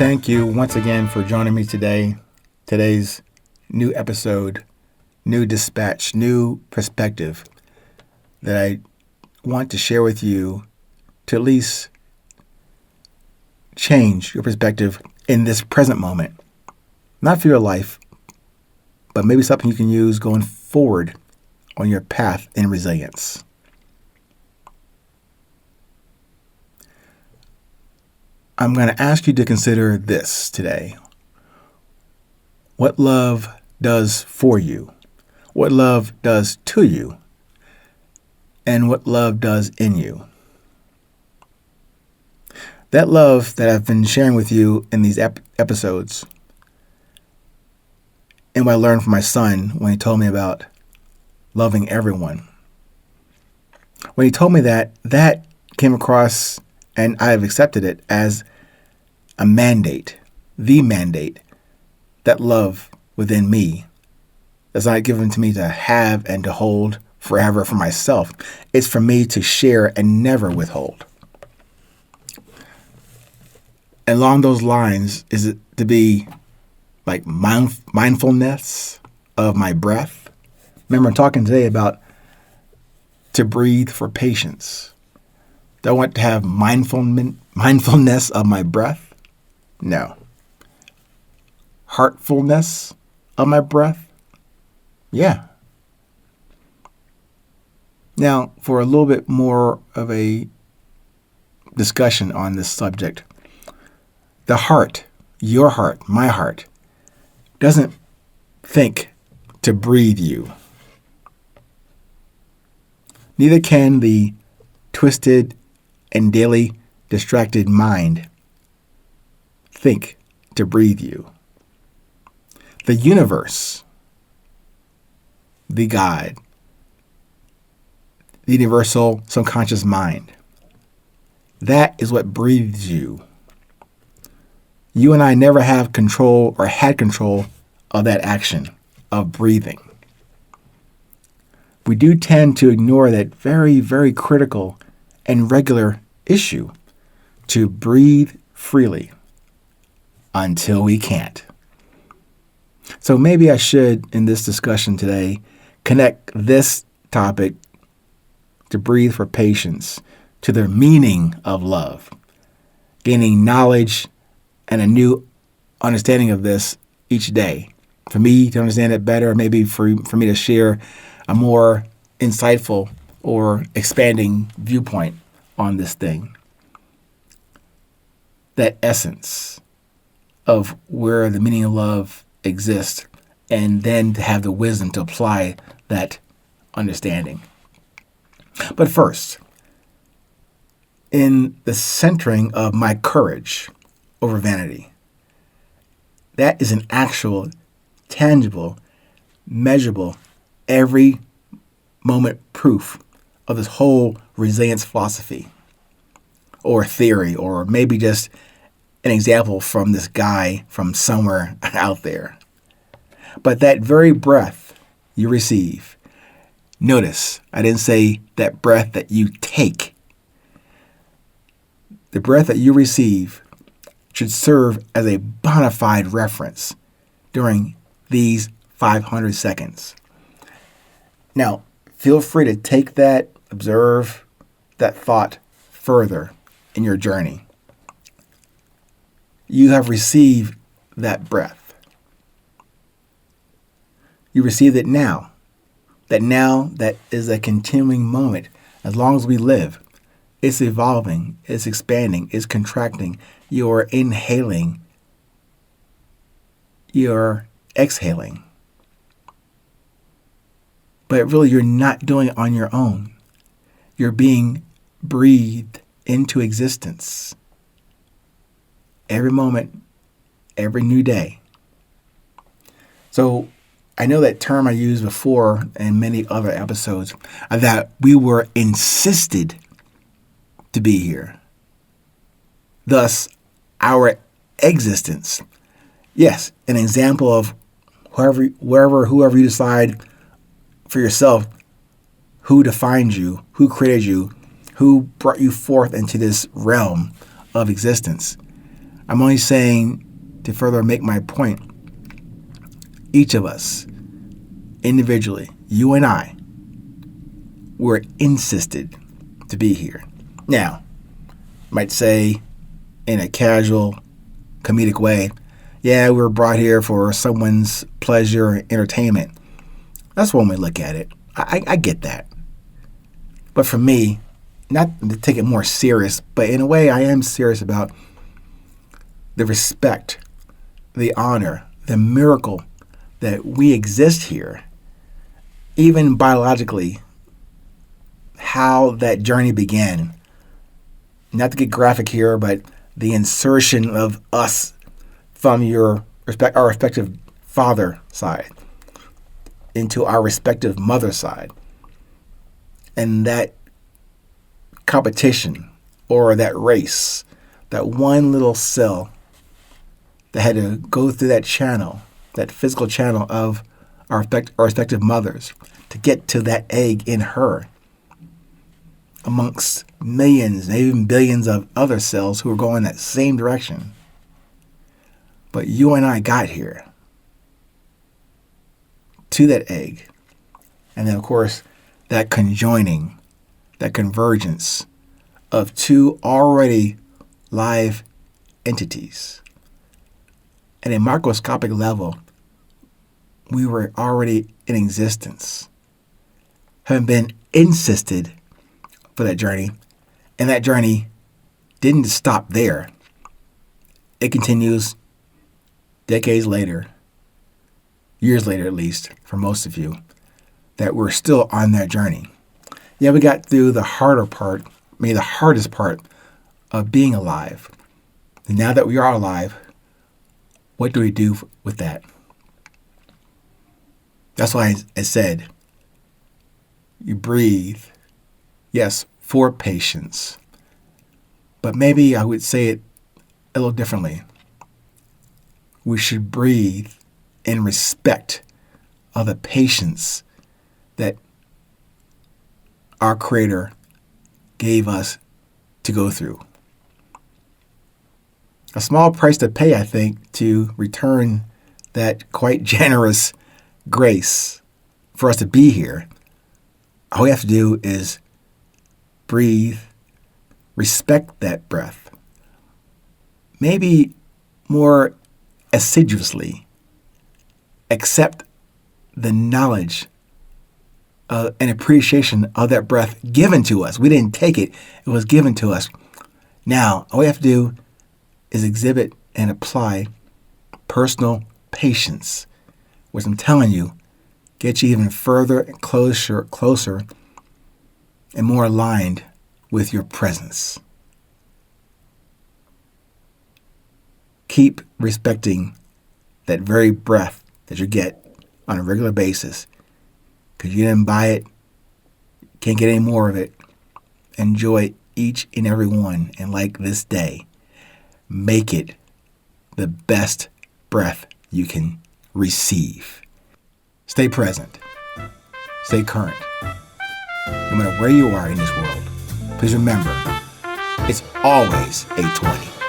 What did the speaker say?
thank you once again for joining me today. Today's new episode, new dispatch, new perspective that I want to share with you to at least change your perspective in this present moment. Not for your life, but maybe something you can use going forward on your path in resilience. I'm going to ask you to consider this today. What love does for you, what love does to you, and what love does in you. That love that I've been sharing with you in these episodes, and what I learned from my son when he told me about loving everyone. When he told me that came across, and I have accepted it as a mandate, the mandate, that love within me is not given to me to have and to hold forever for myself. It's for me to share and never withhold. And along those lines, is it to be like mindfulness of my breath? Remember, I'm talking today about to breathe for patience. Do I want to have mindfulness of my breath? No. Heartfulness of my breath? Yeah. Now, for a little bit more of a discussion on this subject, the heart, your heart, my heart, doesn't think to breathe you. Neither can the twisted and daily distracted mind think to breathe you. The universe, the God, the universal subconscious mind, that is what breathes you. You and I never have control or had control of that action of breathing. We do tend to ignore that very, very critical and regular issue to breathe freely until we can't. So maybe I should, in this discussion today, connect this topic to breathe for patience to the meaning of love, gaining knowledge and a new understanding of this each day. For me to understand it better, maybe for me to share a more insightful or expanding viewpoint on this thing. That essence of where the meaning of love exists, and then to have the wisdom to apply that understanding. But first, in the centering of my courage over vanity, that is an actual, tangible, measurable, every moment proof of this whole resilience philosophy or theory, or maybe just an example from this guy from somewhere out there. But that very breath you receive, notice I didn't say that breath that you take. The breath that you receive should serve as a bona fide reference during these 500 seconds. Now, feel free to take that, observe that thought further in your journey. You have received that breath. You receive it now. That is a continuing moment. As long as we live, it's evolving, it's expanding, it's contracting. You're inhaling, you're exhaling. But really, you're not doing it on your own. You're being breathed into existence. Every moment, every new day. So I know that term I used before in many other episodes, that we were insisted to be here. Thus, our existence. Yes, an example of whoever you decide for yourself, who defined you, who created you, who brought you forth into this realm of existence. I'm only saying to further make my point. Each of us, individually, you and I, were insisted to be here. Now, you might say in a casual, comedic way, yeah, we were brought here for someone's pleasure or entertainment. That's one way to look at it. I get that. But for me, not to take it more serious, but in a way I am serious about the respect, the honor, the miracle that we exist here, even biologically, how that journey began. Not to get graphic here, but the insertion of us from our respective father side into our respective mother side. And that competition or that race, that one little cell that had to go through that channel, that physical channel of our respective mothers to get to that egg in her, amongst millions and even billions of other cells who are going that same direction. But you and I got here to that egg. And then, of course, that conjoining, that convergence of two already live entities. At a microscopic level, we were already in existence, having been insisted for that journey. And that journey didn't stop there. It continues decades later, years later at least, for most of you, that we're still on that journey. Yeah, we got through the harder part, maybe the hardest part of being alive. And now that we are alive, what do we do with that? That's why I said, you breathe, yes, for patience. But maybe I would say it a little differently. We should breathe in respect of the patience that our Creator gave us to go through. A small price to pay, I think, to return that quite generous grace for us to be here. All we have to do is breathe, respect that breath, maybe more assiduously accept the knowledge and appreciation of that breath given to us. We didn't take it. It was given to us. Now, all we have to do is exhibit and apply personal patience, which I'm telling you, gets you even further and closer and more aligned with your presence. Keep respecting that very breath that you get on a regular basis, because you didn't buy it, can't get any more of it. Enjoy each and every one, and like this day, make it the best breath you can receive. Stay present. Stay current. No matter where you are in this world, please remember, it's always 8:20.